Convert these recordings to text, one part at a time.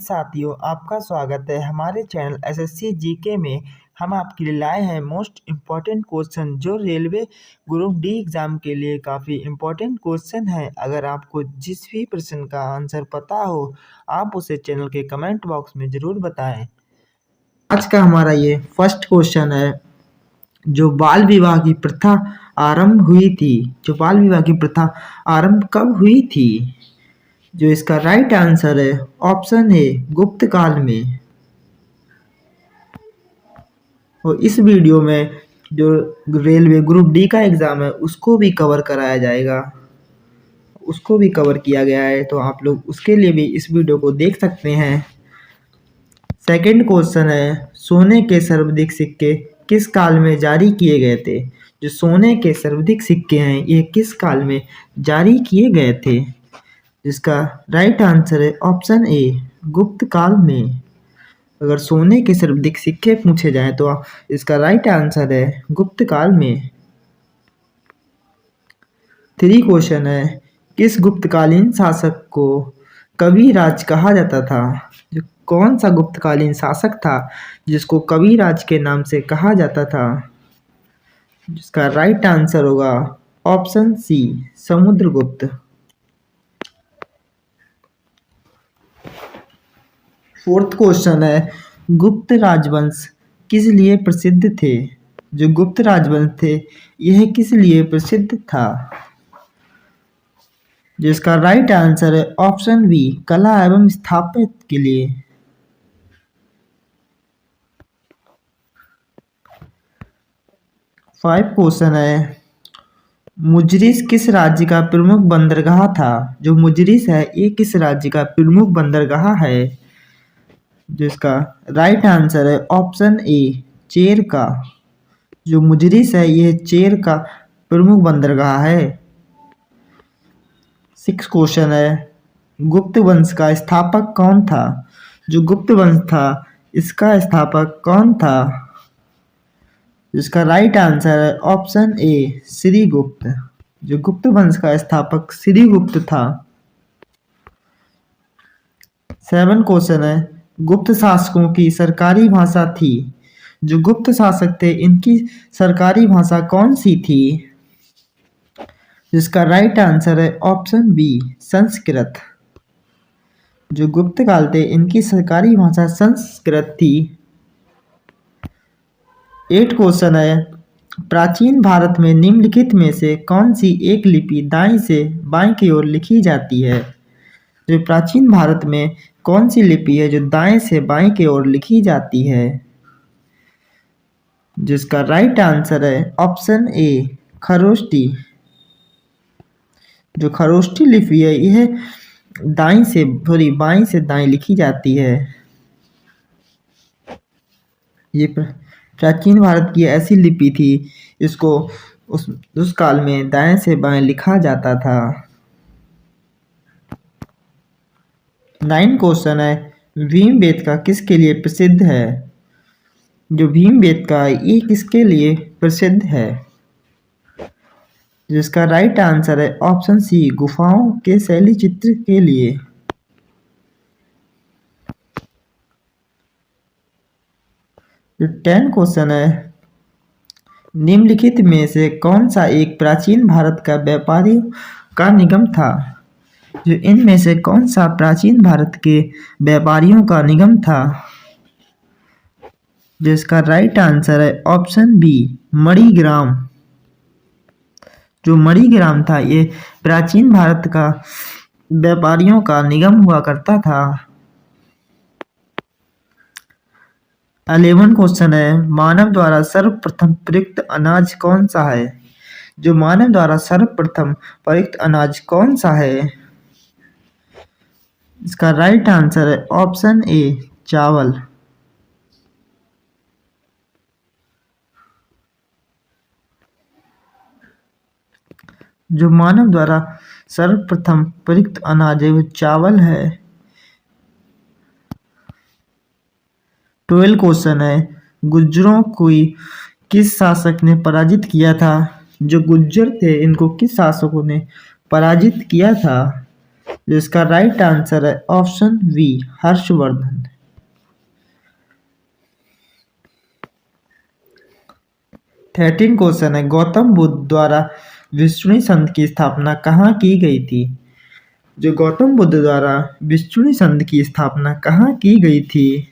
साथियों, आपका स्वागत है हमारे चैनल एसएससी जीके में। हम आपके लिए लाए हैं मोस्ट इम्पॉर्टेंट क्वेश्चन जो रेलवे ग्रुप डी एग्ज़ाम के लिए काफ़ी इम्पॉर्टेंट क्वेश्चन है। अगर आपको जिस भी प्रश्न का आंसर पता हो, आप उसे चैनल के कमेंट बॉक्स में ज़रूर बताएं। आज का हमारा ये फर्स्ट क्वेश्चन है, जो बाल विवाह की प्रथा आरंभ हुई थी। जो बाल विवाह की प्रथा आरंभ कब हुई थी? जो इसका राइट आंसर है ऑप्शन ए, गुप्त काल में। और इस वीडियो में जो रेलवे ग्रुप डी का एग्ज़ाम है उसको भी कवर कराया जाएगा, उसको भी कवर किया गया है, तो आप लोग उसके लिए भी इस वीडियो को देख सकते हैं। सेकंड क्वेश्चन है, सोने के सर्वाधिक सिक्के किस काल में जारी किए गए थे? जो सोने के सर्वाधिक सिक्के हैं ये किस काल में जारी किए गए थे? जिसका राइट आंसर है ऑप्शन ए, गुप्त काल में। अगर सोने के सर्वाधिक सिक्के पूछे जाएं तो इसका राइट आंसर है गुप्त काल में। 3 क्वेश्चन है, किस गुप्तकालीन शासक को कविराज कहा जाता था? जो कौन सा गुप्तकालीन शासक था जिसको कविराज के नाम से कहा जाता था? जिसका राइट आंसर होगा option C, Samudragupta. 4th question है, गुप्त राजवंश किस लिए प्रसिद्ध थे? जो गुप्त राजवंश थे यह किस लिए प्रसिद्ध था? जिसका राइट आंसर है ऑप्शन बी, कला एवं स्थापत्य के लिए। 5 क्वेश्चन है, मुजरिस किस राज्य का प्रमुख बंदरगाह था? जो मुजरिस है ये किस राज्य का प्रमुख बंदरगाह है? जिसका राइट आंसर है ऑप्शन ए, चेर का। जो मुजरिस है यह चेर का प्रमुख बंदरगाह है। 6 क्वेश्चन है, गुप्त वंश का स्थापक कौन था? जो गुप्त वंश था इसका स्थापक कौन था? जिसका राइट आंसर है ऑप्शन ए, श्रीगुप्त। जो गुप्त वंश का स्थापक श्रीगुप्त था। 7 क्वेश्चन है, गुप्त शासकों की सरकारी भाषा थी। जो गुप्त शासक थे इनकी सरकारी भाषा कौन सी थी? जिसका राइट आंसर है ऑप्शन बी, संस्कृत। जो गुप्त काल थे इनकी सरकारी भाषा संस्कृत थी। 8 क्वेश्चन है, प्राचीन भारत में निम्नलिखित में से कौन सी एक लिपि दाएं से बाएं की ओर लिखी जाती है? जो प्राचीन भारत में कौन सी लिपि है जो दाएं से बाएं की ओर लिखी जाती है? जिसका राइट आंसर है ऑप्शन ए, खरोष्टी। जो खरोष्टी लिपि है यह दाएं से बाएं से दाएं लिखी जाती है। ये प्राचीन भारत की ऐसी लिपि थी, इसको उस काल में दाएं से बाएं लिखा जाता था। 9 क्वेश्चन है, भीमबेटका किसके लिए प्रसिद्ध है? जो भीमबेटका ये किसके लिए प्रसिद्ध है? जिसका राइट आंसर है ऑप्शन सी, गुफाओं के शैली चित्र के लिए। जो 10 क्वेश्चन है, निम्नलिखित में से कौन सा एक प्राचीन भारत का व्यापारियों का निगम था? जो इनमें से कौन सा प्राचीन भारत के व्यापारियों का निगम था? जिसका राइट आंसर है ऑप्शन बी, मणिग्राम। जो मणिग्राम था ये प्राचीन भारत का व्यापारियों का निगम हुआ करता था। 11 क्वेश्चन है, मानव द्वारा सर्वप्रथम प्रयुक्त अनाज कौन सा है? जो मानव द्वारा सर्वप्रथम प्रयुक्त अनाज कौन सा है? इसका राइट आंसर है ऑप्शन ए, चावल। जो मानव द्वारा सर्वप्रथम प्रयुक्त अनाज है वो चावल है। 12 क्वेश्चन है, गुज्जरों को किस शासक ने पराजित किया था? जो गुज्जर थे इनको किस शासकों ने पराजित किया था? जिसका राइट आंसर है ऑप्शन बी हर्षवर्धन। 13 क्वेश्चन है, गौतम बुद्ध द्वारा विष्णु संघ की स्थापना कहाँ की गई थी? जो गौतम बुद्ध द्वारा विष्णु संघ की स्थापना कहाँ की गई थी?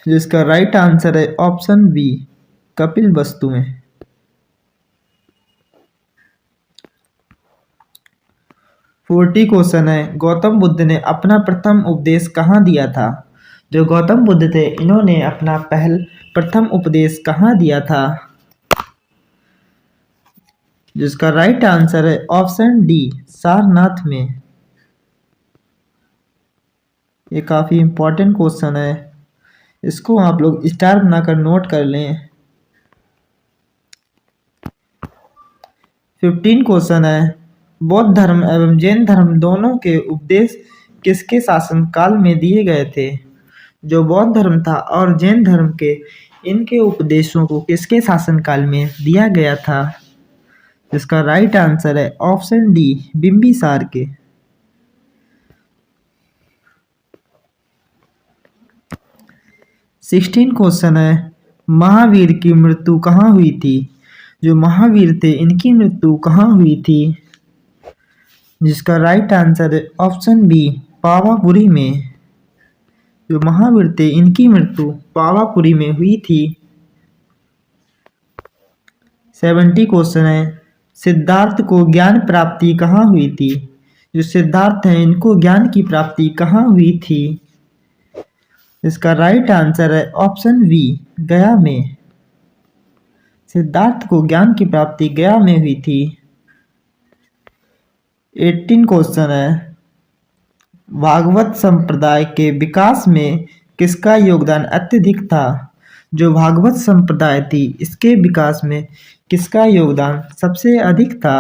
जिसका राइट आंसर है ऑप्शन बी कपिल वस्तु में। 40 क्वेश्चन है, गौतम बुद्ध ने अपना प्रथम उपदेश कहाँ दिया था? जो गौतम बुद्ध थे इन्होंने अपना प्रथम उपदेश कहाँ दिया था? जिसका राइट आंसर है ऑप्शन डी सारनाथ में। ये काफी इंपॉर्टेंट क्वेश्चन है, इसको आप लोग स्टार बनाकर नोट कर लें। 15 क्वेश्चन है, बौद्ध धर्म एवं जैन धर्म दोनों के उपदेश किसके शासन काल में दिए गए थे? जो बौद्ध धर्म था और जैन धर्म के इनके उपदेशों को किसके शासन काल में दिया गया था? इसका राइट आंसर है ऑप्शन डी बिंबिसार के। 16 क्वेश्चन है, महावीर की मृत्यु कहाँ हुई थी? जो महावीर थे इनकी मृत्यु कहाँ हुई थी? जिसका राइट आंसर है ऑप्शन बी पावापुरी में। जो महावीर थे इनकी मृत्यु पावापुरी में हुई थी। 70 क्वेश्चन है, सिद्धार्थ को ज्ञान प्राप्ति कहाँ हुई थी? जो सिद्धार्थ है इनको ज्ञान की प्राप्ति कहाँ हुई थी? इसका राइट आंसर है ऑप्शन बी गया में। सिद्धार्थ को ज्ञान की प्राप्ति गया में हुई थी। 18 क्वेश्चन है, भागवत संप्रदाय के विकास में किसका योगदान अत्यधिक था? जो भागवत संप्रदाय थी इसके विकास में किसका योगदान सबसे अधिक था?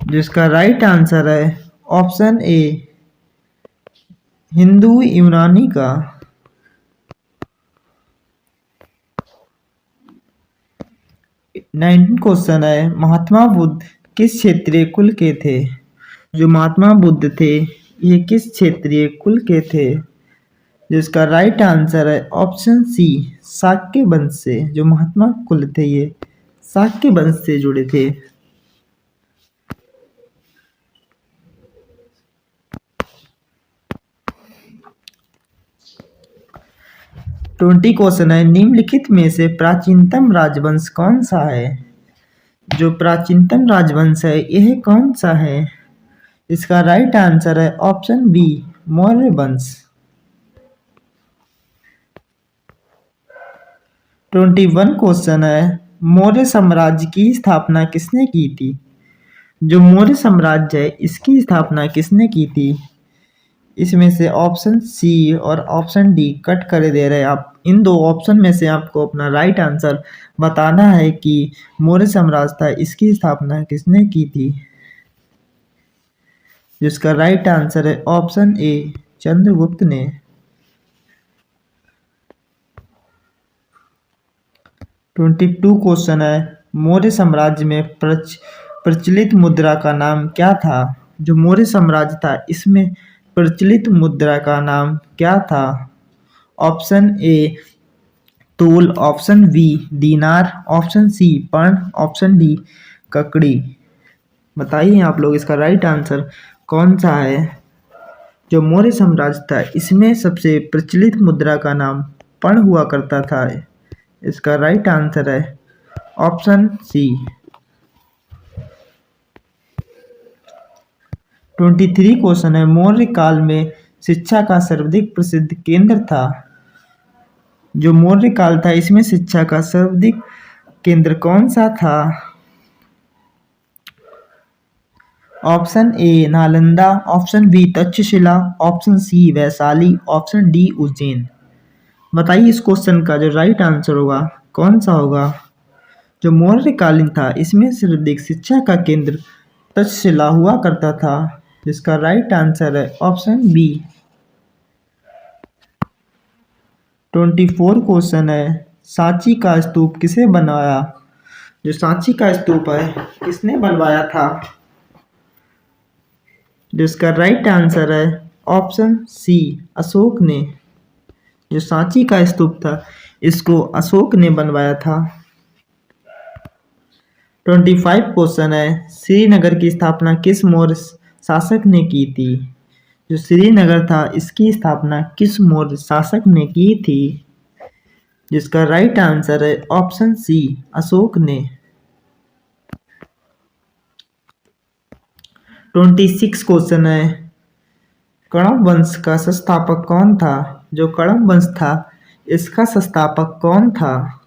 जिसका राइट आंसर है ऑप्शन ए हिंदू यूनानी का। 19 क्वेश्चन है, महात्मा बुद्ध किस क्षेत्रीय कुल के थे? जो महात्मा बुद्ध थे ये किस क्षेत्रीय कुल के थे? जिसका राइट आंसर है ऑप्शन सी शाक्य वंश से। जो महात्मा कुल थे ये शाक्य वंश से जुड़े थे। 20 क्वेश्चन है, निम्नलिखित में से प्राचीनतम राजवंश कौन सा है? जो प्राचीनतम राजवंश है यह कौन सा है? इसका राइट आंसर है ऑप्शन बी मौर्य वंश। 21 क्वेश्चन है, मौर्य साम्राज्य की स्थापना किसने की थी? जो मौर्य साम्राज्य है इसकी स्थापना किसने की थी? इसमें से ऑप्शन सी और ऑप्शन डी कट कर दे रहे हैं आप। इन दो ऑप्शन में से आपको अपना राइट आंसर बताना है कि मौर्य साम्राज्य था इसकी स्थापना किसने की थी। जिसका राइट आंसर है ऑप्शन ए चंद्रगुप्त ने। 22 क्वेश्चन है, मौर्य साम्राज्य में प्रचलित मुद्रा का नाम क्या था? जो मौर्य साम्राज्य था इसमें प्रचलित मुद्रा का नाम क्या था? ऑप्शन ए तोल, ऑप्शन बी दीनार, ऑप्शन सी पर्ण, ऑप्शन डी ककड़ी। बताइए आप लोग इसका राइट आंसर कौन सा है? जो मौर्य साम्राज्य था इसमें सबसे प्रचलित मुद्रा का नाम पर्ण हुआ करता था। इसका राइट आंसर है ऑप्शन सी। 23 क्वेश्चन है, मौर्य काल में शिक्षा का सर्वाधिक प्रसिद्ध केंद्र था। जो मौर्य काल था इसमें शिक्षा का सर्वाधिक केंद्र कौन सा था? Option A Nalanda, option B Taxila, option C Vaishali, option D Ujjain. बताइए इस क्वेश्चन का जो राइट आंसर होगा कौन सा होगा? जो मौर्य कालीन था इसमें सर्वाधिक शिक्षा का केंद्र तक्षशिला हुआ करता था। जिसका राइट आंसर है ऑप्शन बी। 24 क्वेश्चन है, सांची का स्तूप किसे बनाया? जो सांची का स्तूप है किसने बनवाया था? जिसका राइट आंसर है ऑप्शन सी, अशोक ने। जो सांची का स्तूप था इसको अशोक ने बनवाया था। 25 क्वेश्चन है, श्रीनगर की स्थापना किस मौर्य शासक ने की थी? जो श्रीनगर था इसकी स्थापना किस मौर्य शासक ने की थी? जिसका राइट आंसर है ऑप्शन सी, अशोक ने। 26 क्वेश्चन है, कणव वंश का संस्थापक कौन था? जो कणव वंश था इसका संस्थापक कौन था?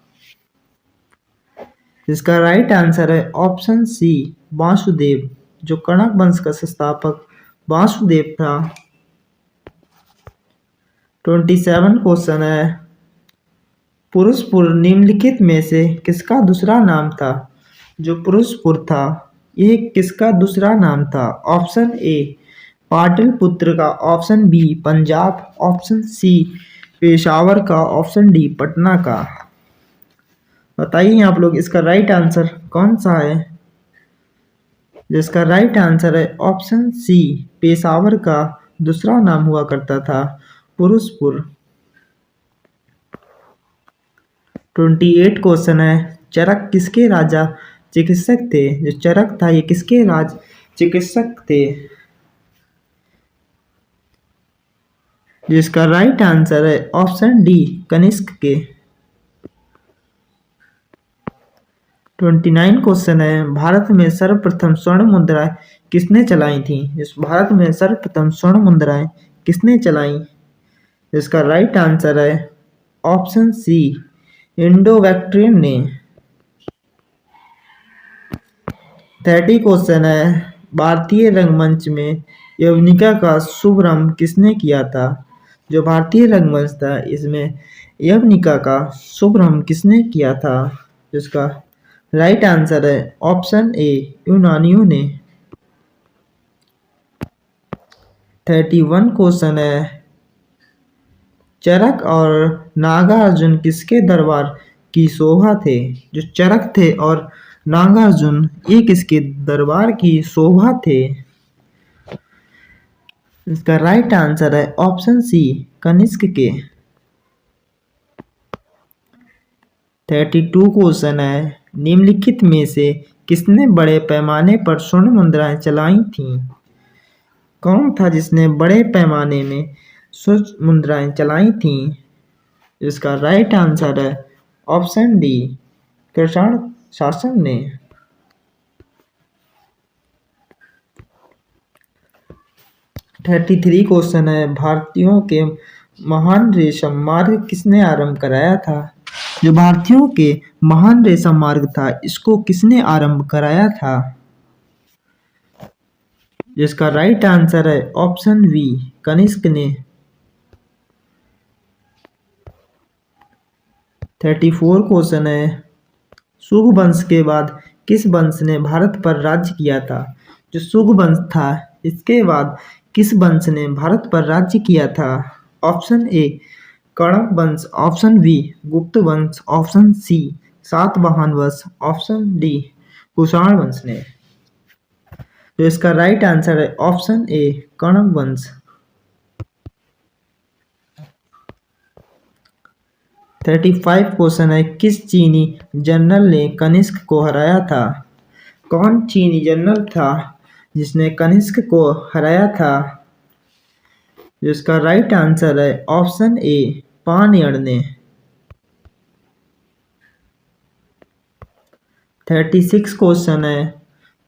इसका राइट आंसर है ऑप्शन सी, वासुदेव। जो कणव वंश का संस्थापक वासुदेव था। 27 क्वेश्चन है, पुरुषपुर निम्नलिखित में से किसका दूसरा नाम था? जो पुरुषपुर था यह किसका दूसरा नाम था? ऑप्शन ए पाटलिपुत्र का, option B Punjab, option C Peshawar का, ऑप्शन डी पटना का। बताइए आप लोग इसका राइट आंसर कौन सा है? जिसका राइट आंसर है ऑप्शन सी, पेशावर का दूसरा नाम हुआ करता था पुरुषपुर। 28 क्वेश्चन है, चरक किसके राजा चिकित्सक थे? जो चरक था ये किसके राज चिकित्सक थे? जिसका राइट आंसर है ऑप्शन डी, कनिष्क के। 29 क्वेश्चन है, भारत में सर्वप्रथम स्वर्ण मुद्राएं किसने चलाई थी? इस भारत में सर्वप्रथम स्वर्ण मुद्राएं किसने चलाई? इसका राइट आंसर है ऑप्शन सी, इंडो-बैक्ट्रियन ने। 30 क्वेश्चन है, भारतीय रंगमंच में यवनिका का शुभारंभ किसने किया था? जो भारतीय रंगमंच था इसमें यवनिका का शुभारंभ किसने किया था? जिसका राइट आंसर है ऑप्शन ए, यूनानियों ने। 31 क्वेश्चन है, चरक और नागार्जुन किसके दरबार की शोभा थे? जो चरक थे और नागार्जुन ये किसके दरबार की शोभा थे? इसका राइट आंसर है ऑप्शन सी, कनिष्क के। 32 क्वेश्चन है, निम्नलिखित में से किसने बड़े पैमाने पर स्वर्ण मुद्राएं चलाई थीं? कौन था जिसने बड़े पैमाने में स्वर्ण मुद्राएं चलाई थीं? इसका राइट आंसर है ऑप्शन डी, कृषण शासन ने। 33 क्वेश्चन है, भारतीयों के महान रेशम मार्ग किसने आरंभ कराया था? जो भारतीयों के महान रेशम मार्ग था इसको किसने आरंभ कराया था? जिसका राइट आंसर है ऑप्शन बी, कनिष्क ने। 34 क्वेश्चन है, शुंग वंश के बाद किस वंश ने भारत पर राज्य किया था? जो शुंग वंश था इसके बाद किस वंश ने भारत पर राज्य किया था? ऑप्शन ए कणव वंश, ऑप्शन बी गुप्त वंश, ऑप्शन सी सातवाहन वंश, ऑप्शन डी कुषाण वंश ने। तो इसका राइट आंसर है ऑप्शन ए, कणव वंश। 35 क्वेश्चन है, किस चीनी जनरल ने कनिष्क को हराया था? कौन चीनी जनरल था जिसने कनिष्क को हराया था? जिसका राइट आंसर है ऑप्शन ए, पानयण ने। 36 क्वेश्चन है,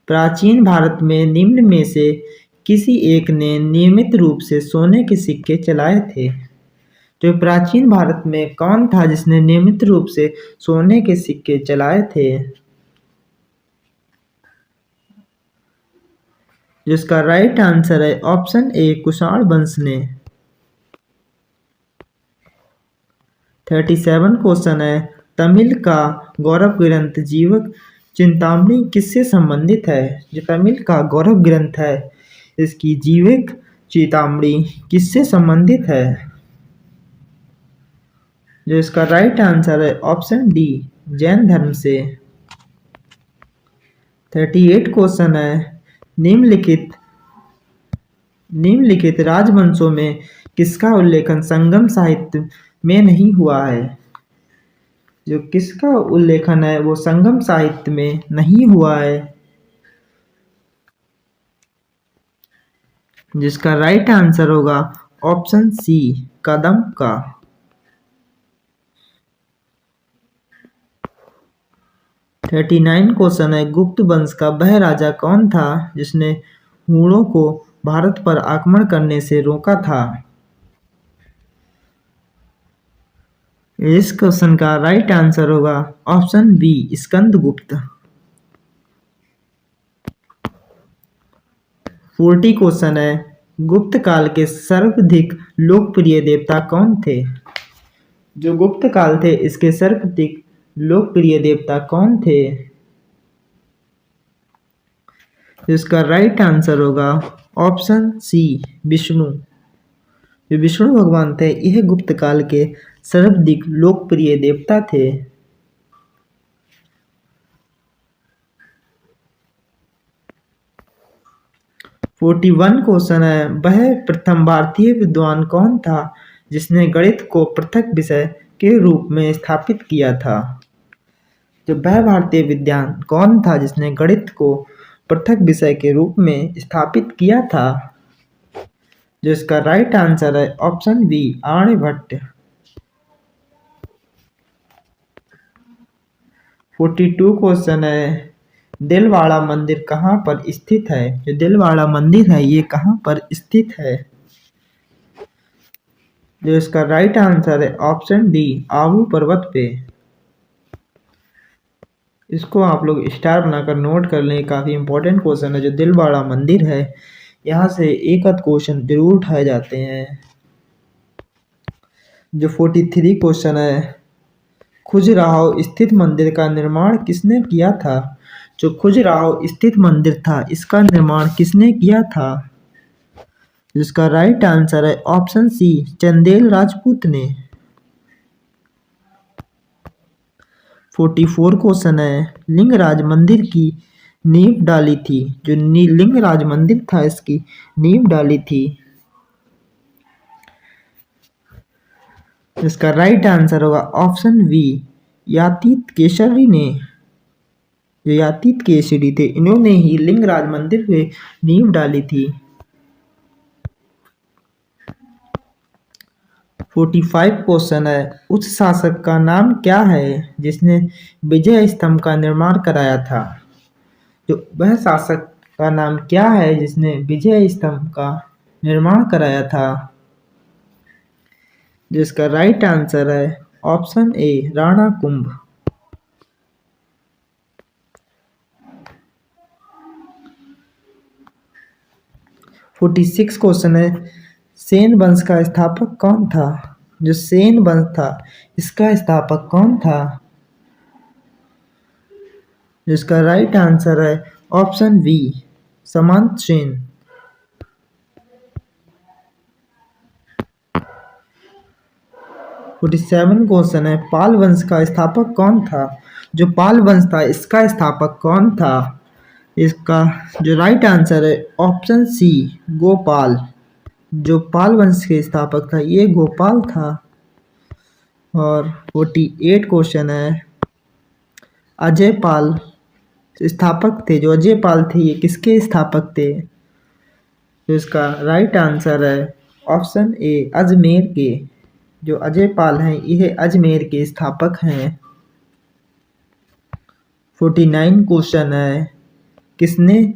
प्राचीन भारत में निम्न में से किसी एक ने नियमित रूप से सोने के सिक्के चलाए थे? जो प्राचीन भारत में कौन था जिसने नियमित रूप से सोने के सिक्के चलाए थे? जिसका राइट आंसर है ऑप्शन ए, कुषाण वंश ने। 37 क्वेश्चन है, तमिल का गौरव ग्रंथ जीवक चिंतामणि किससे संबंधित है? जो तमिल का गौरव ग्रंथ है इसकी जीवक चिंतामणि किससे संबंधित है? जो इसका राइट आंसर है ऑप्शन डी, जैन धर्म से। 38 क्वेश्चन है, निम्नलिखित निम्नलिखित राजवंशों में किसका उल्लेखन संगम साहित्य में नहीं हुआ है? जो किसका उल्लेखन है वो संगम साहित्य में नहीं हुआ है, जिसका राइट आंसर होगा ऑप्शन सी, कदम का। 39 क्वेश्चन है, गुप्त वंश का वह राजा कौन था जिसने हूणों को भारत पर आक्रमण करने से रोका था? इस क्वेश्चन का राइट आंसर होगा ऑप्शन बी, स्कंदगुप्त। 40 क्वेश्चन है, गुप्त काल के सर्वाधिक लोकप्रिय देवता कौन थे? जो गुप्त काल थे इसके सर्वाधिक लोकप्रिय देवता कौन थे? इसका राइट आंसर होगा ऑप्शन सी, विष्णु। जो विष्णु भगवान थे यह गुप्त काल के सर्वाधिक लोकप्रिय देवता थे। 41 क्वेश्चन है, वह प्रथम भारतीय विद्वान कौन था जिसने गणित को पृथक विषय के रूप में स्थापित किया था? जो वह भारतीय विद्वान कौन था जिसने गणित को पृथक विषय के रूप में स्थापित किया था? जिसका राइट आंसर है ऑप्शन बी, आर्यभट्ट। 42 क्वेश्चन है, दिलवाड़ा मंदिर कहाँ पर स्थित है? जो दिलवाड़ा मंदिर है ये कहाँ पर स्थित है? जो इसका राइट आंसर है ऑप्शन डी, आबू पर्वत पे। इसको आप लोग स्टार बनाकर नोट कर लें, काफी इंपॉर्टेंट क्वेश्चन है। जो दिलवाड़ा मंदिर है यहाँ से एक आध क्वेश्चन जरूर उठाए जाते हैं। जो 43 क्वेश्चन है, खजुराहो स्थित मंदिर का निर्माण किसने किया था? जो खजुराहो स्थित मंदिर था इसका निर्माण किसने किया था? जिसका राइट आंसर है ऑप्शन सी, चंदेल राजपूत ने। 44 क्वेश्चन है, लिंगराज मंदिर की नींव डाली थी? जो लिंगराज मंदिर था इसकी नींव डाली थी। इसका राइट आंसर होगा ऑप्शन बी, यातीत केसरी ने। जो यातीत केसरी थे इन्होंने ही लिंगराज मंदिर में नींव डाली थी। 45 क्वेश्चन है, उस शासक का नाम क्या है जिसने विजय स्तंभ का निर्माण कराया था? जो वह शासक का नाम क्या है जिसने विजय स्तंभ का निर्माण कराया था? जिसका राइट आंसर है option A, Rana Kumbh. 46 question है, सेन वंश का स्थापक कौन था? जो सेन वंश था इसका स्थापक कौन था? जिसका राइट आंसर है ऑप्शन बी, सामंत सेन। 47 क्वेश्चन है, पाल वंश का स्थापक कौन था? जो पाल वंश था इसका स्थापक कौन था? इसका जो राइट आंसर है ऑप्शन सी, गोपाल। जो पाल वंश के स्थापक था ये गोपाल था। और 48 क्वेश्चन है, अजय पाल स्थापक थे? जो अजय पाल थे ये किसके स्थापक थे? तो इसका राइट आंसर है ऑप्शन ए, अजमेर के। जो अजय पाल हैं यह अजमेर के स्थापक हैं। 49 क्वेश्चन है, किसने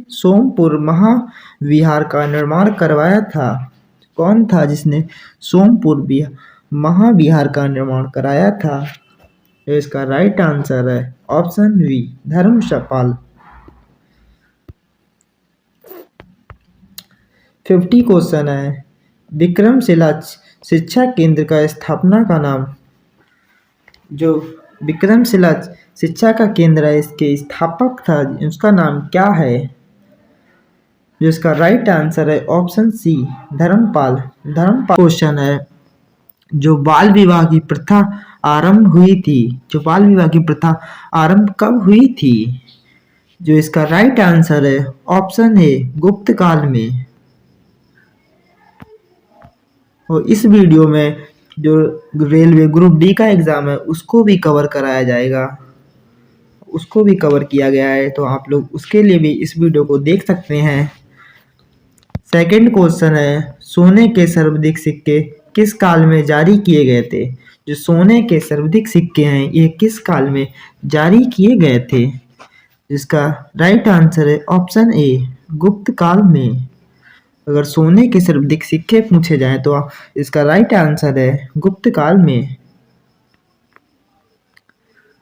सोमपुर महाविहार का निर्माण करवाया था? कौन था जिसने सोमपुर महाविहार का निर्माण कराया था? इसका राइट आंसर है ऑप्शन बी, धर्मपाल। 50 क्वेश्चन है, विक्रमशिला शिक्षा केंद्र का स्थापना का नाम? जो विक्रमशिला शिक्षा का केंद्र है इसके स्थापक था उसका नाम क्या है? जिसका राइट आंसर है ऑप्शन सी, धर्मपाल। क्वेश्चन है, जो बाल विवाह की प्रथा आरंभ हुई थी, जो बाल विवाह की प्रथा आरंभ कब हुई थी? जो इसका राइट आंसर है ऑप्शन ए गुप्त काल में। और इस वीडियो में जो रेलवे ग्रुप डी का एग्जाम है उसको भी कवर कराया जाएगा, उसको भी कवर किया गया है, तो आप लोग उसके लिए भी इस वीडियो को देख सकते हैं। सेकंड क्वेश्चन है, सोने के सर्वाधिक सिक्के किस काल में जारी किए गए थे? जो सोने के सर्वाधिक सिक्के हैं ये किस काल में जारी किए गए थे? जिसका राइट आंसर है ऑप्शन ए गुप्त काल में। अगर सोने के सर्वाधिक सिक्के पूछे जाएं तो इसका राइट आंसर है गुप्त काल में।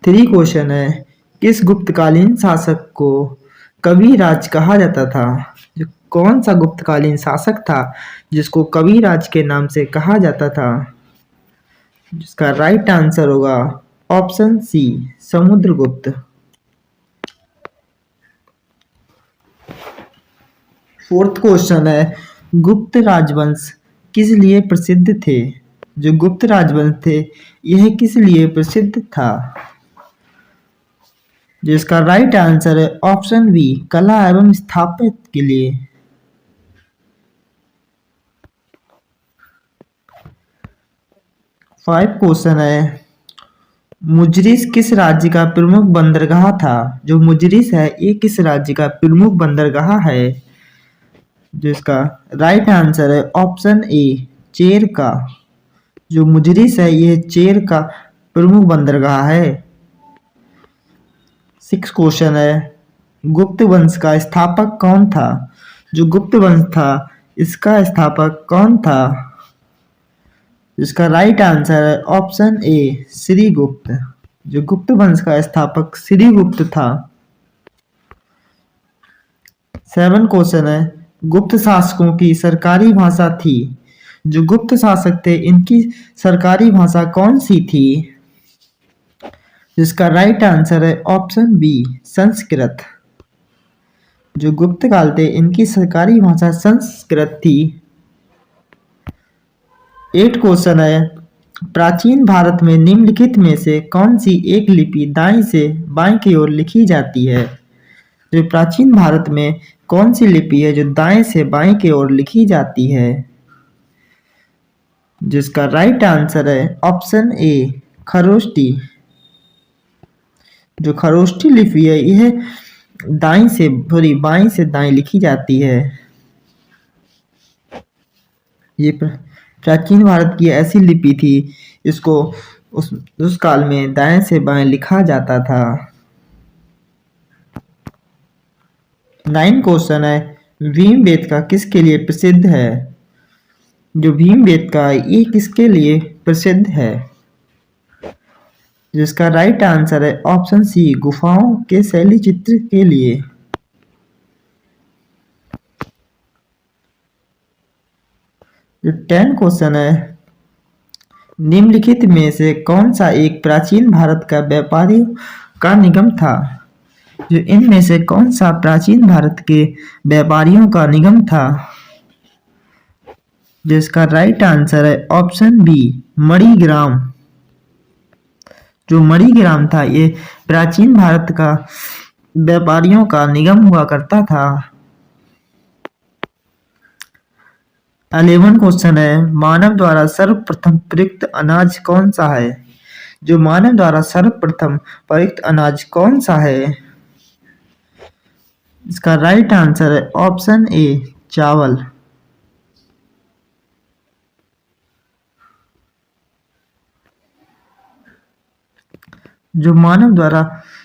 3 क्वेश्चन है, किस गुप्तकालीन शासक को कविराज कहा जाता था? जो कौन सा गुप्तकालीन शासक था जिसको कविराज के नाम से कहा जाता था? जिसका राइट आंसर होगा option C Samudragupta. 4th question है, गुप्त राजवंश किस लिए प्रसिद्ध थे? जो गुप्त राजवंश थे यह किस लिए प्रसिद्ध था? जिसका राइट आंसर है ऑप्शन बी कला एवं स्थापत्य के लिए। 5 क्वेश्चन है, मुजरिस किस राज्य का प्रमुख बंदरगाह था? जो मुजरिस है ये किस राज्य का प्रमुख बंदरगाह है? जिसका राइट आंसर है ऑप्शन ए चेर का। जो मुजरिस है ये चेर का प्रमुख बंदरगाह है। 6 क्वेश्चन है, गुप्त वंश का स्थापक कौन था? जो गुप्त वंश था इसका स्थापक कौन था? जिसका राइट आंसर है ऑप्शन ए श्रीगुप्त। जो गुप्त वंश का स्थापक श्रीगुप्त था। 7 क्वेश्चन है, गुप्त शासकों की सरकारी भाषा थी। जो गुप्त शासक थे इनकी सरकारी भाषा कौन सी थी? जिसका राइट आंसर है ऑप्शन बी संस्कृत। जो गुप्त काल थे इनकी सरकारी भाषा संस्कृत थी। 8 क्वेश्चन है, प्राचीन भारत में निम्नलिखित में से कौन सी एक लिपि दाएं से बाएं की ओर लिखी जाती है? जो प्राचीन भारत में कौन सी लिपि है जो दाएं से बाएं की ओर लिखी जाती है? जिसका राइट आंसर है ऑप्शन ए खरोष्टी। जो खरोष्टी लिपि है यह दाएं से बाएं से दाएं लिखी जाती है। ये प्राचीन भारत की ऐसी लिपि थी इसको उस काल में दाएं से बाएं लिखा जाता था। 9 क्वेश्चन है, भीम बेटका किसके लिए प्रसिद्ध है? जो भीम बेटका ये किसके लिए प्रसिद्ध है? जिसका राइट आंसर है ऑप्शन सी गुफाओं के शैली चित्र के लिए। जो 10 क्वेश्चन है, निम्नलिखित में से कौन सा एक प्राचीन भारत का व्यापारियों का निगम था? जो इनमें से कौन सा प्राचीन भारत के व्यापारियों का निगम था? जिसका राइट आंसर है ऑप्शन बी मणिग्राम। जो मणिग्राम था ये प्राचीन भारत का व्यापारियों का निगम हुआ करता था। 11 क्वेश्चन है, मानव द्वारा सर्वप्रथम प्रयुक्त अनाज कौन सा है? जो मानव द्वारा सर्वप्रथम प्रयुक्त अनाज कौन सा है? इसका राइट आंसर है ऑप्शन ए चावल। जो मानव द्वारा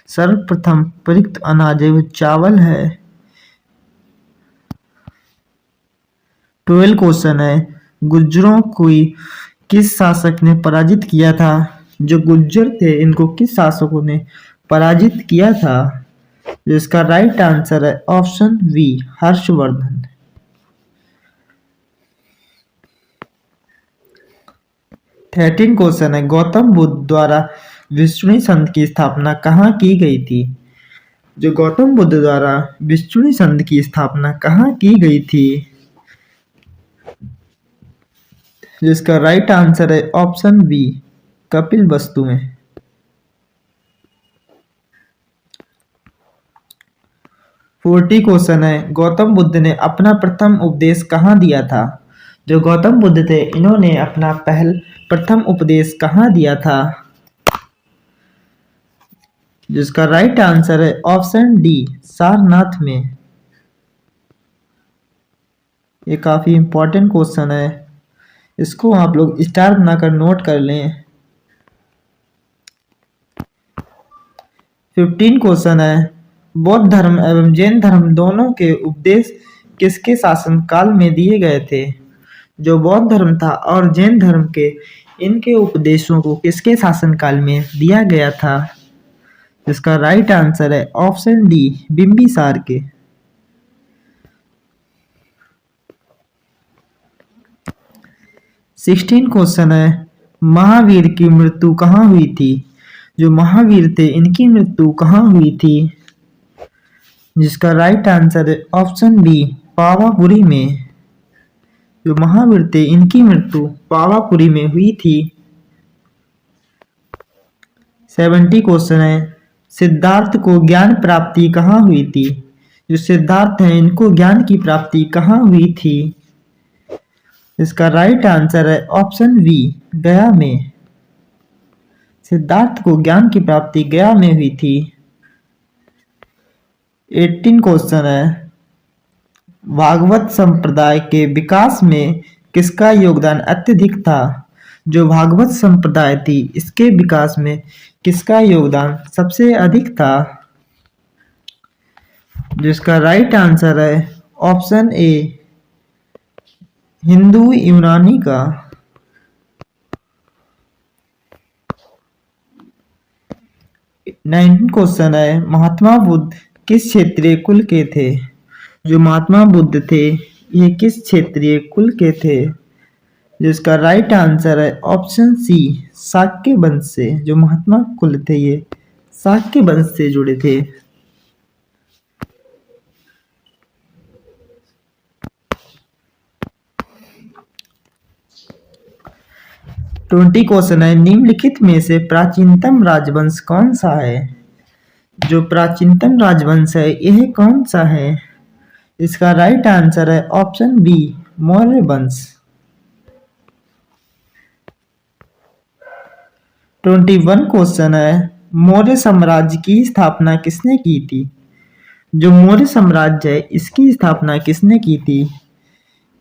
सर्वप्रथम प्रयुक्त अनाज है वो चावल है। 12 क्वेश्चन है, गुर्जरों को किस शासक ने पराजित किया था? जो गुर्जर थे इनको किस शासकों ने पराजित किया था? जिसका राइट आंसर है ऑप्शन बी हर्षवर्धन। 13 क्वेश्चन है, गौतम बुद्ध द्वारा विष्णु संघ की स्थापना कहाँ की गई थी? जो गौतम बुद्ध द्वारा विष्णु संघ की स्थापना कहाँ की गई थी? जिसका राइट आंसर है ऑप्शन बी, कपिल वस्तु में। 40 क्वेश्चन है, गौतम बुद्ध ने अपना प्रथम उपदेश कहाँ दिया था? जो गौतम बुद्ध थे इन्होंने अपना प्रथम उपदेश कहाँ दिया था? जिसका राइट आंसर है ऑप्शन डी, सारनाथ में। ये काफी इंपॉर्टेंट क्वेश्चन है, इसको आप लोग स्टार बनाकर नोट कर लें। 15 क्वेश्चन है, बौद्ध धर्म एवं जैन धर्म दोनों के उपदेश किसके शासन काल में दिए गए थे? जो बौद्ध धर्म था और जैन धर्म के इनके उपदेशों को किसके शासन काल में दिया गया था? इसका राइट आंसर है ऑप्शन डी, बिंबिसार के। 16 क्वेश्चन है, महावीर की मृत्यु कहाँ हुई थी? जो महावीर थे इनकी मृत्यु कहाँ हुई थी? जिसका राइट आंसर है ऑप्शन बी, पावापुरी में। जो महावीर थे इनकी मृत्यु पावापुरी में हुई थी। 70 क्वेश्चन है, सिद्धार्थ को ज्ञान प्राप्ति कहाँ हुई थी? जो सिद्धार्थ है इनको ज्ञान की प्राप्ति कहाँ हुई थी? इसका राइट आंसर है ऑप्शन बी, गया में। सिद्धार्थ को ज्ञान की प्राप्ति गया में हुई थी। 18 क्वेश्चन है, भागवत संप्रदाय के विकास में किसका योगदान अत्यधिक था? जो भागवत संप्रदाय थी इसके विकास में किसका योगदान सबसे अधिक था? जिसका राइट आंसर है ऑप्शन ए, हिंदू यूनानी का। 19 क्वेश्चन है, महात्मा बुद्ध किस क्षेत्रीय कुल के थे? जो महात्मा बुद्ध थे ये किस क्षेत्रीय कुल के थे? जिसका राइट आंसर है ऑप्शन सी, शाक्य वंश से। जो महात्मा कुल थे ये शाक्य वंश से जुड़े थे। 20 क्वेश्चन है, निम्नलिखित में से प्राचीनतम राजवंश कौन सा है? जो प्राचीनतम राजवंश है यह कौन सा है? इसका राइट आंसर है ऑप्शन बी, मौर्य वंश। 21 क्वेश्चन है, मौर्य साम्राज्य की स्थापना किसने की थी? जो मौर्य साम्राज्य है इसकी स्थापना किसने की थी?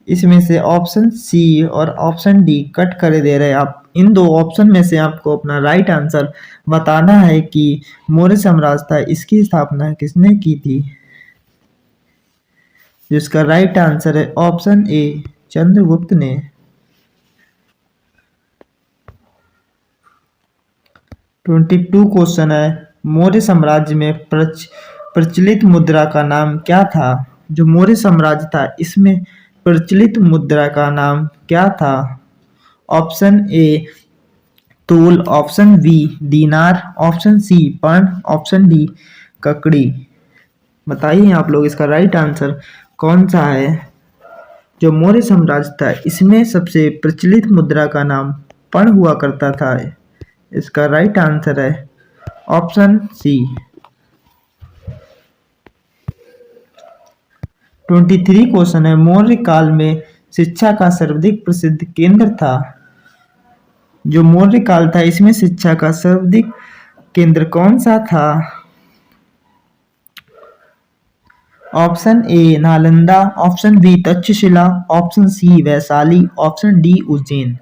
इसमें से ऑप्शन सी और ऑप्शन डी कट कर दे रहे हैं आप। इन दो ऑप्शन में से आपको अपना राइट आंसर बताना है कि मौर्य साम्राज्य था इसकी स्थापना किसने की थी। जिसका राइट आंसर है ऑप्शन ए, चंद्रगुप्त ने। 22 क्वेश्चन है, मौर्य साम्राज्य में प्रचलित मुद्रा का नाम क्या था? जो मौर्य साम्राज्य था इसमें प्रचलित मुद्रा का नाम क्या था? ऑप्शन ए, तूल, ऑप्शन बी, दीनार, ऑप्शन सी, पर्ण, ऑप्शन डी, ककड़ी। बताइए आप लोग इसका राइट आंसर कौन सा है? जो मौर्य साम्राज्य था इसमें सबसे प्रचलित मुद्रा का नाम पर्ण हुआ करता था। इसका राइट आंसर है ऑप्शन सी। 23 क्वेश्चन है, मौर्य काल में शिक्षा का सर्वाधिक प्रसिद्ध केंद्र था। जो मौर्य काल था इसमें शिक्षा का सर्वाधिक केंद्र कौन सा था? Option A, Nalanda, option B, Taxila, option C, Vaishali, option D, Ujjain.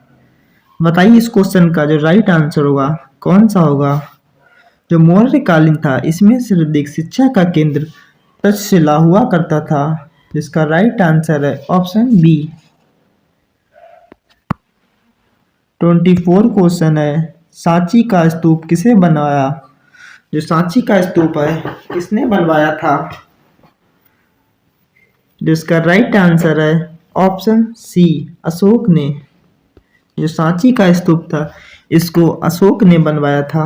बताइए इस क्वेश्चन का जो राइट आंसर होगा कौन सा होगा? जो मौर्य कालीन था इसमें सर्वाधिक शिक्षा का केंद्र तक्षशिला हुआ करता था। जिसका राइट आंसर है ऑप्शन बी। 24 क्वेश्चन है, सांची का स्तूप किसे बनवाया? जो सांची का स्तूप है किसने बनवाया था? जिसका राइट आंसर है ऑप्शन सी, अशोक ने। जो सांची का स्तूप था इसको अशोक ने बनवाया था।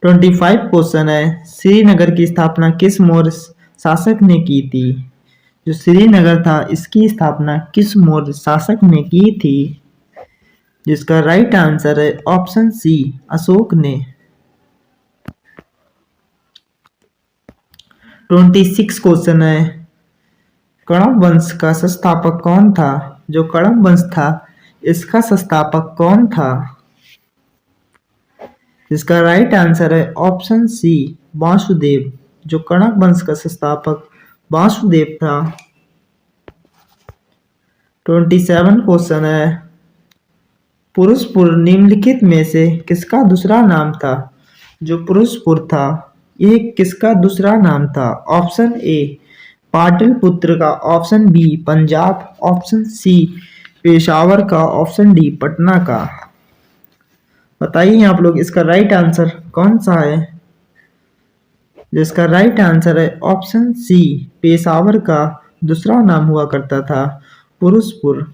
25 क्वेश्चन है, श्रीनगर की स्थापना किस मौर्य शासक ने की थी? जो श्रीनगर था इसकी स्थापना किस मौर्य शासक ने की थी? जिसका राइट आंसर है ऑप्शन सी, अशोक ने। 26 क्वेश्चन है, कणव वंश का संस्थापक कौन था? जो कणव वंश था इसका संस्थापक कौन था? इसका राइट आंसर है ऑप्शन सी, वासुदेव। जो कणव वंश का संस्थापक वासुदेव था। 27 क्वेश्चन है, पुरुषपुर निम्नलिखित में से किसका दूसरा नाम था? जो पुरुषपुर था यह किसका दूसरा नाम था? ऑप्शन ए पाटलिपुत्र का, option B Punjab, option C Peshawar का, ऑप्शन डी पटना का। बताइए आप लोग इसका राइट आंसर कौन सा है? जिसका राइट आंसर है ऑप्शन सी, पेशावर का दूसरा नाम हुआ करता था पुरुषपुर।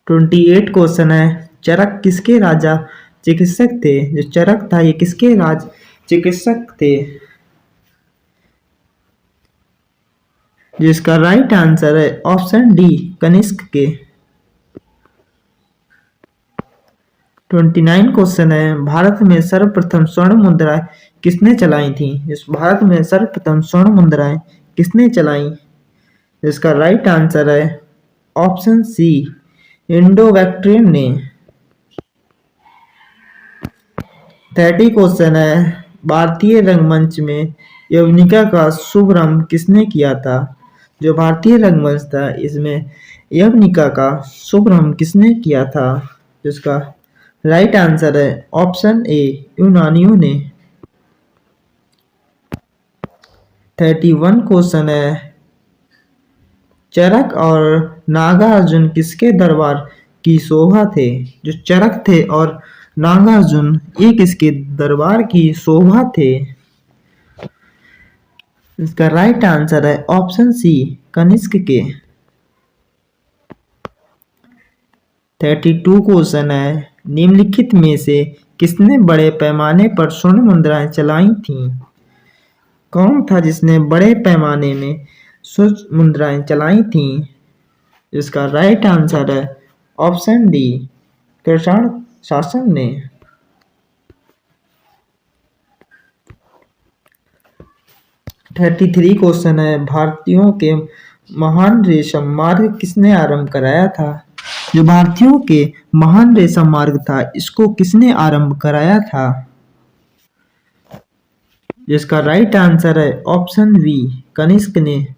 28 क्वेश्चन है, चरक किसके राजा चिकित्सक थे? जो चरक था ये किसके राज चिकित्सक थे? जिसका राइट आंसर है ऑप्शन डी, कनिष्क के। 29 क्वेश्चन है, भारत में सर्वप्रथम स्वर्ण मुद्राएं किसने चलाई थी? इस भारत में सर्वप्रथम स्वर्ण मुद्राएं किसने चलाई? इसका राइट आंसर है ऑप्शन सी, इंडो-बैक्ट्रियन ने। 30 क्वेश्चन है, भारतीय रंगमंच में यवनिका का शुभारंभ किसने किया था? जो भारतीय रंगमंच था इसमें यवनिका का शुभारंभ किसने किया था? जिसका राइट आंसर है ऑप्शन ए, यूनानियों ने। 31 क्वेश्चन है, चरक और नागार्जुन किसके दरबार की शोभा थे? जो चरक थे और नागार्जुन ये किसके दरबार की शोभा थे? इसका राइट आंसर है ऑप्शन सी, कनिष्क के। 32 क्वेश्चन है, निम्नलिखित में से किसने बड़े पैमाने पर स्वर्ण मुद्राएं चलाई थीं? कौन था जिसने बड़े पैमाने में स्वर्ण मुद्राएं चलाई थीं? इसका राइट आंसर है ऑप्शन डी, कृषण शासन ने। 33 क्वेश्चन है, भारतीयों के महान रेशम मार्ग किसने आरंभ कराया था? जो भारतीयों के महान रेशम मार्ग था इसको किसने आरंभ कराया था? जिसका राइट आंसर है ऑप्शन बी, कनिष्क ने।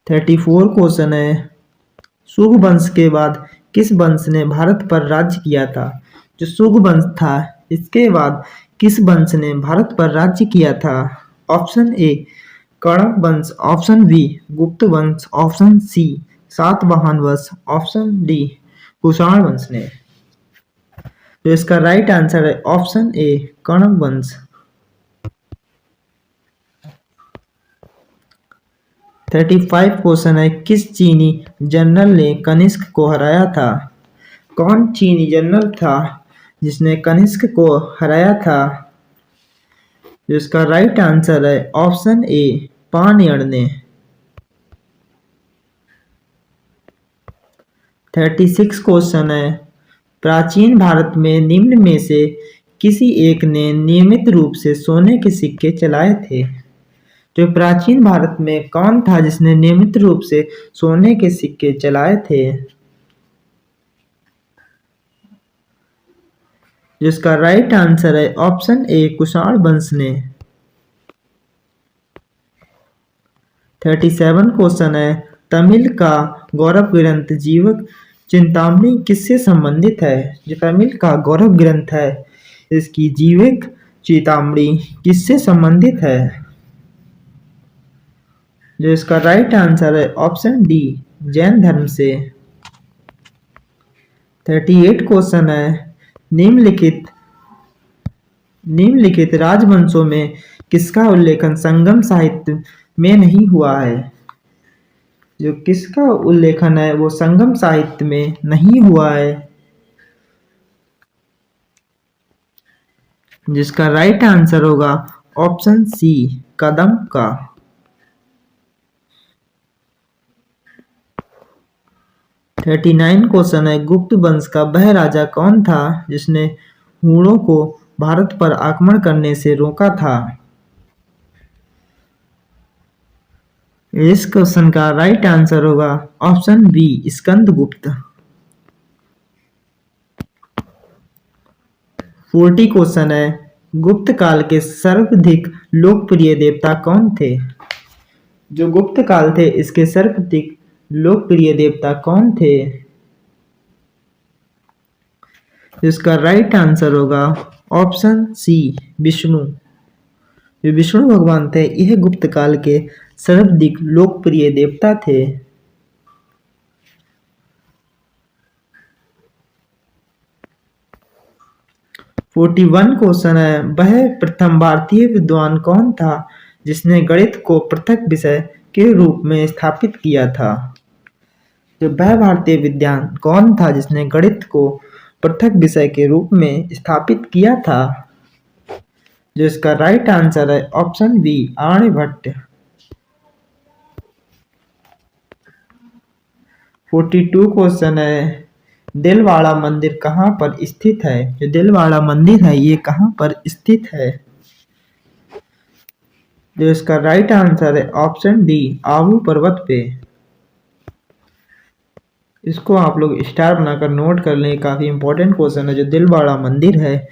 34 क्वेश्चन है, शुंग वंश के बाद किस वंश ने भारत पर राज्य किया था? जो शुंग वंश था इसके बाद किस वंश ने भारत पर राज्य किया था? ऑप्शन ए कणव वंश, ऑप्शन बी गुप्त वंश, ऑप्शन सी सातवाहन वंश, ऑप्शन डी कुषाण वंश ने। तो इसका राइट आंसर है ऑप्शन ए, कणव वंश। 35 क्वेश्चन है, किस चीनी जनरल ने कनिष्क को हराया था? कौन चीनी जनरल था जिसने कनिष्क को हराया था? जिसका राइट आंसर है ऑप्शन ए, पानयार ने। 36 क्वेश्चन है, प्राचीन भारत में निम्न में से किसी एक ने नियमित रूप से सोने के सिक्के चलाए थे? जो प्राचीन भारत में कौन था जिसने नियमित रूप से सोने के सिक्के चलाए थे? जिसका राइट आंसर है ऑप्शन ए, कुषाण वंश ने। 37 क्वेश्चन है, तमिल का गौरव ग्रंथ जीवक चिंतामणि किससे संबंधित है? जो तमिल का गौरव ग्रंथ है इसकी जीवक चिंतामणि किससे संबंधित है? जो इसका राइट आंसर है ऑप्शन डी, जैन धर्म से। 38 क्वेश्चन है, निम्नलिखित राजवंशों में किसका उल्लेखन संगम साहित्य में नहीं हुआ है? जो किसका उल्लेखन है वो संगम साहित्य में नहीं हुआ है? जिसका राइट आंसर होगा ऑप्शन सी, कदम का। 39 क्वेश्चन है, गुप्त वंश का वह राजा कौन था जिसने हूणों को भारत पर आक्रमण करने से रोका था? इस क्वेश्चन का राइट आंसर होगा ऑप्शन बी, स्कंदगुप्त। 40 क्वेश्चन है, गुप्त काल के सर्वाधिक लोकप्रिय देवता कौन थे? जो गुप्त काल थे इसके सर्वाधिक लोकप्रिय देवता कौन थे? इसका राइट आंसर होगा ऑप्शन सी, विष्णु। जो विष्णु भगवान थे यह गुप्त काल के सर्वाधिक लोकप्रिय देवता थे। 41 क्वेश्चन है, वह प्रथम भारतीय विद्वान कौन था जिसने गणित को पृथक विषय के रूप में स्थापित किया था? जो वह भारतीय विद्वान कौन था जिसने गणित को पृथक विषय के रूप में स्थापित किया था? जो इसका राइट आंसर है ऑप्शन बी, आर्यभट्ट। 42 क्वेश्चन है, दिलवाड़ा मंदिर कहाँ पर स्थित है? जो दिलवाड़ा मंदिर है ये कहाँ पर स्थित है? जो इसका राइट आंसर है ऑप्शन डी, आबू पर्वत पे। इसको आप लोग स्टार बनाकर नोट कर लें, काफी इंपॉर्टेंट क्वेश्चन है। जो दिलवाड़ा मंदिर है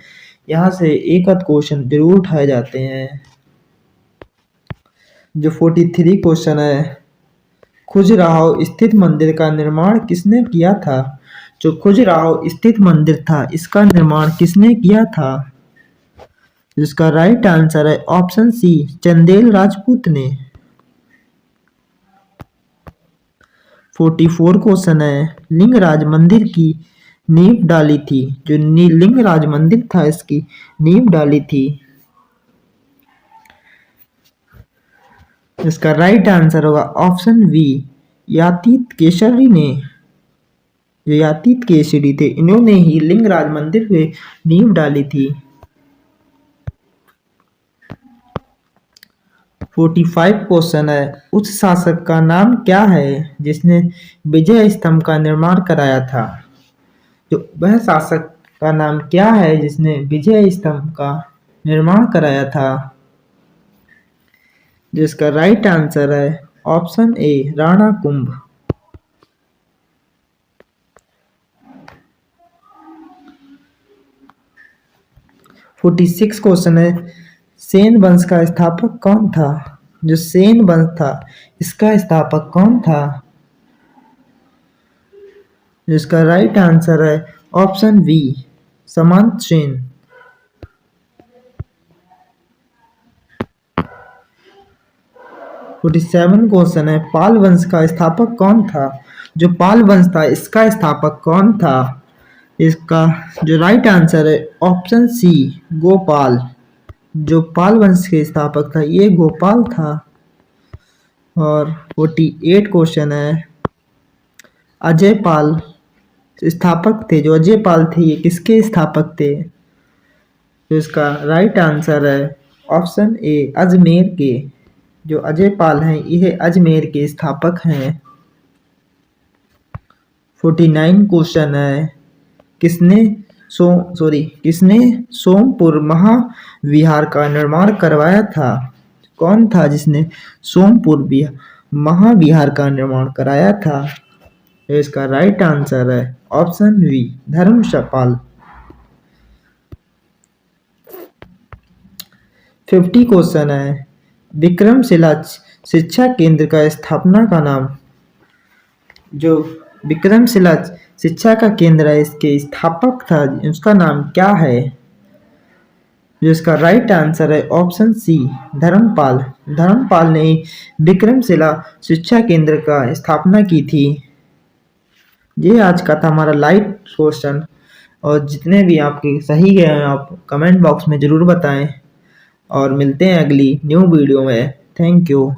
यहाँ से एक आध क्वेश्चन जरूर उठाए जाते हैं। जो 43 क्वेश्चन है, खजुराहो स्थित मंदिर का निर्माण किसने किया था? जो खजुराहो स्थित मंदिर था इसका निर्माण किसने किया था? जिसका राइट आंसर है ऑप्शन सी, चंदेल राजपूत ने। 44 क्वेश्चन है, लिंगराज मंदिर की नींव डाली थी? जो लिंगराज मंदिर था इसकी नींव डाली थी? इसका राइट आंसर होगा ऑप्शन बी, यातीत केसरी ने। जो यातीत केसरी थे इन्होंने ही लिंगराज मंदिर में नींव डाली थी। 45 क्वेश्चन है, उस शासक का नाम क्या है जिसने विजय स्तंभ का निर्माण कराया था? जो वह शासक का नाम क्या है जिसने विजय स्तंभ का निर्माण कराया था? जिसका राइट आंसर है option A, Rana Kumbh. 46 question है, सेन वंश का स्थापक कौन था? जो सेन वंश था इसका स्थापक कौन था? जिसका राइट आंसर है ऑप्शन बी, सामंत सेन। 47 क्वेश्चन है, पाल वंश का स्थापक कौन था? जो पाल वंश था इसका स्थापक कौन था? इसका जो राइट आंसर है ऑप्शन सी, गोपाल। जो पाल वंश के स्थापक था ये गोपाल था। और 48 क्वेश्चन है, अजय पाल स्थापक थे? जो अजय पाल थे ये किसके स्थापक थे? तो इसका राइट आंसर है ऑप्शन ए, अजमेर के। जो अजय पाल हैं यह अजमेर के स्थापक हैं। 49 क्वेश्चन है, किसने सोमपुर महाविहार का निर्माण करवाया था? कौन था जिसने सोमपुर महाविहार का निर्माण कराया था? इसका राइट आंसर है ऑप्शन बी, धर्मपाल। 50 क्वेश्चन है, विक्रमशिला शिक्षा केंद्र का स्थापना का नाम? जो विक्रमशिला शिक्षा का केंद्र है इसके स्थापक था उसका नाम क्या है? जिसका राइट आंसर है ऑप्शन सी, धर्मपाल। धर्मपाल ने विक्रमशिला शिक्षा केंद्र का स्थापना की थी। ये आज का था हमारा लाइव क्वेश्चन, और जितने भी आपके सही गए हैं आप कमेंट बॉक्स में ज़रूर बताएं, और मिलते हैं अगली न्यू वीडियो में। Thank you.